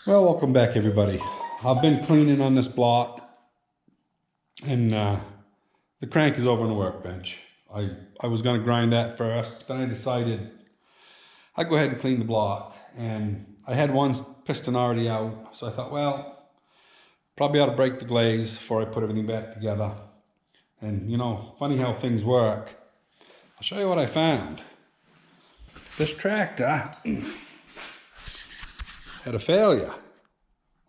Well, welcome back everybody. I've been cleaning on this block and the crank is over on the workbench. I was going to grind that first, then I decided I'd go ahead and clean the block, and I had one piston already out, so I thought, well, probably ought to break the glaze before I put everything back together. And you know, funny how things work. I'll show you what I found. This tractor had a failure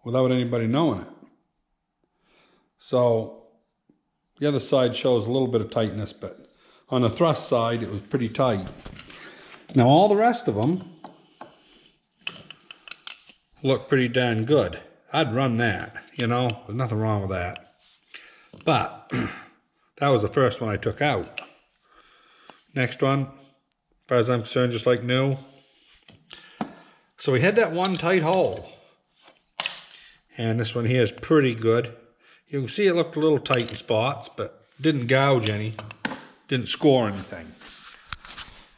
without anybody knowing it. So the other side shows a little bit of tightness, but on the thrust side it was pretty tight. Now all the rest of them look pretty darn good. I'd run that, you know, there's nothing wrong with that. But that was the first one I took out. Next one, as far as I'm concerned, just like new. So we had that one tight hole. And this one here is pretty good. You can see it looked a little tight in spots, but didn't gouge any, didn't score anything.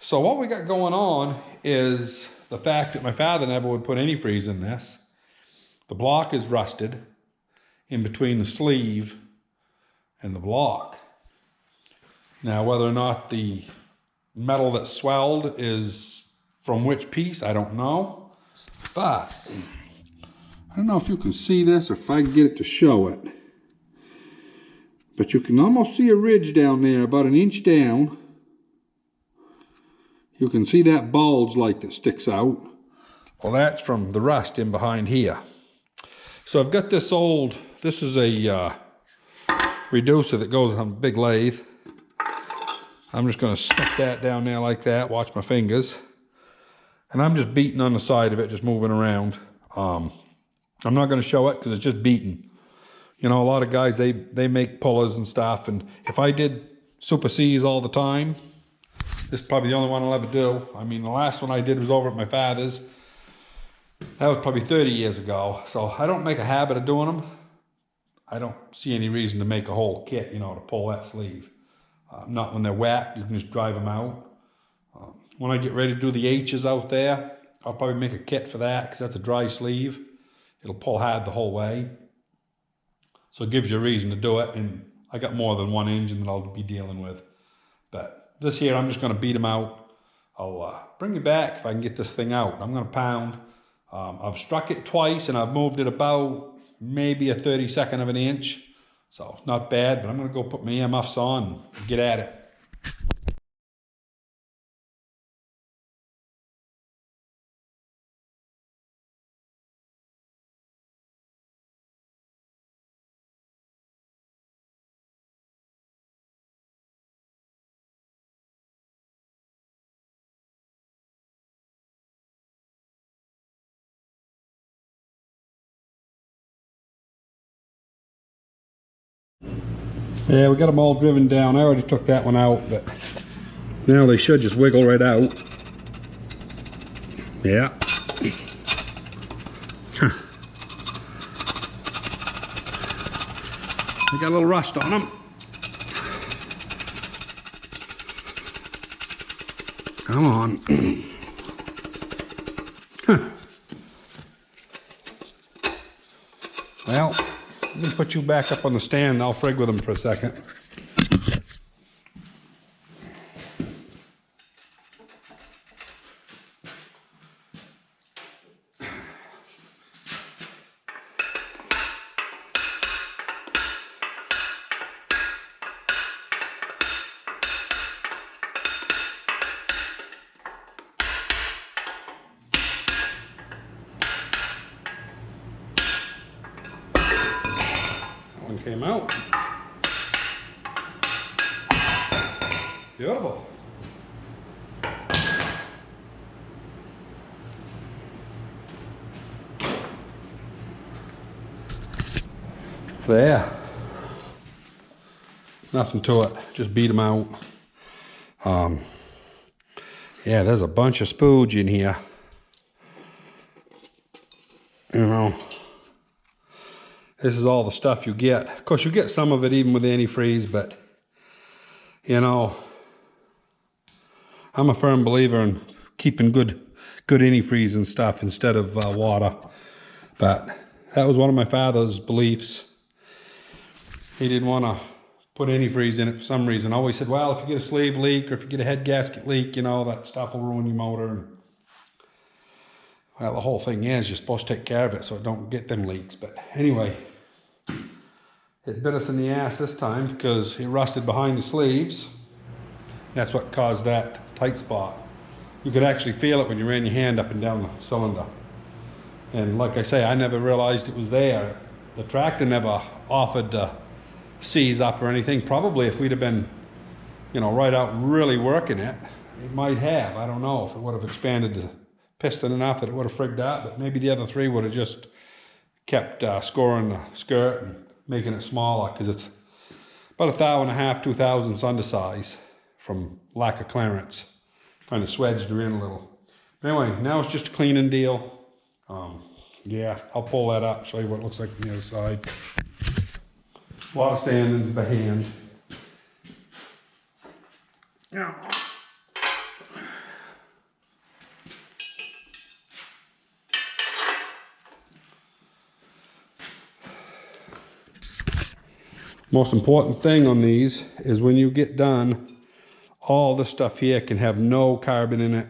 So what we got going on is the fact that my father never would put antifreeze in this. The block is rusted in between the sleeve and the block. Now, whether or not the metal that swelled is from which piece, I don't know. But I don't know if you can see this or if I can get it to show it. But you can almost see a ridge down there, about an inch down. You can see that bulge like that sticks out. Well, that's from the rust in behind here. So I've got this old, this is a reducer that goes on a big lathe. I'm just going to stick that down there like that, watch my fingers. And I'm just beating on the side of it, just moving around. I'm not going to show it because it's just beating. You know, a lot of guys, they make pullers and stuff. And if I did Super C's all the time, this is probably the only one I'll ever do. I mean, the last one I did was over at my father's. That was probably 30 years ago. So I don't make a habit of doing them. I don't see any reason to make a whole kit, you know, to pull that sleeve. Not when they're wet, you can just drive them out. When I get ready to do the H's out there, I'll probably make a kit for that because that's a dry sleeve. It'll pull hard the whole way. So it gives you a reason to do it, and I got more than one engine that I'll be dealing with. But this here, I'm just going to beat them out. I'll bring you back if I can get this thing out. I'm going to pound. I've struck it twice, and I've moved it about maybe a 32nd of an inch. So not bad, but I'm going to go put my earmuffs on and get at it. Yeah, we got them all driven down. I already took that one out, but now they should just wiggle right out. Yeah. They got a little rust on them. Come on. Well, let me put you back up on the stand. I'll frig with them for a second. One came out. Beautiful. There. Nothing to it. Just beat them out. Yeah, there's a bunch of spooge in here. You know. This is all the stuff you get. Of course, you get some of it even with antifreeze, but, you know, I'm a firm believer in keeping good antifreeze and stuff instead of water. But that was one of my father's beliefs. He didn't want to put antifreeze in it for some reason. I always said, well, if you get a sleeve leak or if you get a head gasket leak, you know, that stuff will ruin your motor. And, well, the whole thing is you're supposed to take care of it so it don't get them leaks. But anyway, it bit us in the ass this time because it rusted behind the sleeves. That's what caused that tight spot. You could actually feel it when you ran your hand up and down the cylinder. And like I say, I never realized it was there. The tractor never offered to seize up or anything. Probably if we'd have been, you know, right out really working it, it might have. I don't know if it would have expanded the piston enough that it would have frigged out, but maybe the other three would have just kept scoring the skirt and making it smaller, because it's about 1.5 2 thousandths undersize from lack of clearance. Kind of swedged her in a little. But anyway, now it's just a cleaning deal. Yeah, I'll pull that up, show you what it looks like from the other side. A lot of sanding by hand. Yeah. Most important thing on these is when you get done, all the stuff here can have no carbon in it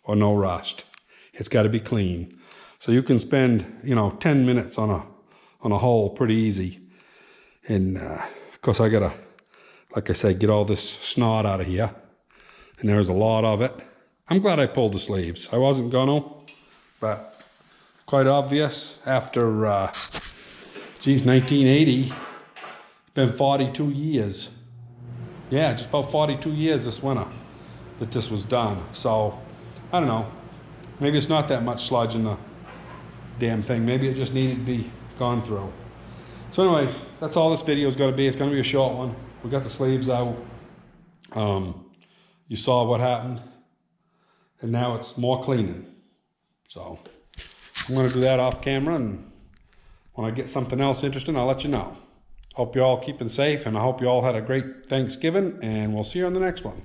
or no rust. It's got to be clean. So you can spend, you know, 10 minutes on a hole pretty easy. And of course I gotta, like I said, get all this snot out of here. And there's a lot of it. I'm glad I pulled the sleeves. I wasn't gonna, but quite obvious after, 1980. Been 42 years. Yeah, just about 42 years this winter that this was done. So, I don't know. Maybe it's not that much sludge in the damn thing. Maybe it just needed to be gone through. So anyway, that's all this video is going to be. It's going to be a short one. We got the sleeves out. You saw what happened. And now it's more cleaning. So, I'm going to do that off camera. And when I get something else interesting, I'll let you know. Hope you're all keeping safe, and I hope you all had a great Thanksgiving, and we'll see you on the next one.